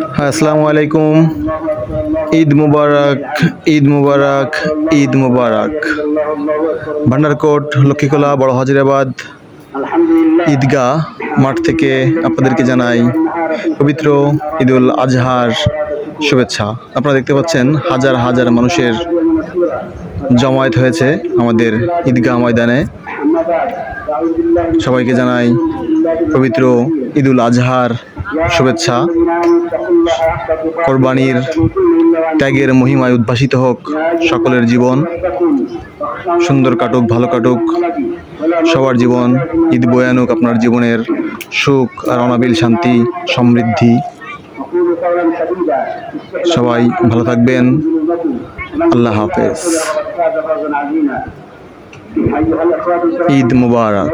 হ্যাঁ, আসসালামু আলাইকুম। ঈদ মুবারক, ঈদ মুবারক, ঈদ মুবারক। ভান্ডারকোট, লক্ষ্মীখোলা, বড় হাজিরাবাদ ঈদগাহ মাঠ থেকে আপনাদেরকে জানাই পবিত্র ঈদুল আজহার শুভেচ্ছা। আপনারা দেখতে পাচ্ছেন হাজার হাজার মানুষের জমায়েত হয়েছে আমাদের ঈদগাহ ময়দানে। সবাইকে জানাই পবিত্র ঈদুল আজহার শুভেচ্ছা। কোরবানির ত্যাগের মহিমায় উদ্ভাসিত হোক সকলের জীবন, সুন্দর কাটুক, ভালো কাটুক সবার জীবন। ঈদ বয়ে আনুক আপনার জীবনের সুখ আর অনাবিল শান্তি, সমৃদ্ধি। সবাই ভালো থাকবেন। আল্লাহ হাফেজ। ঈদ মুবারক।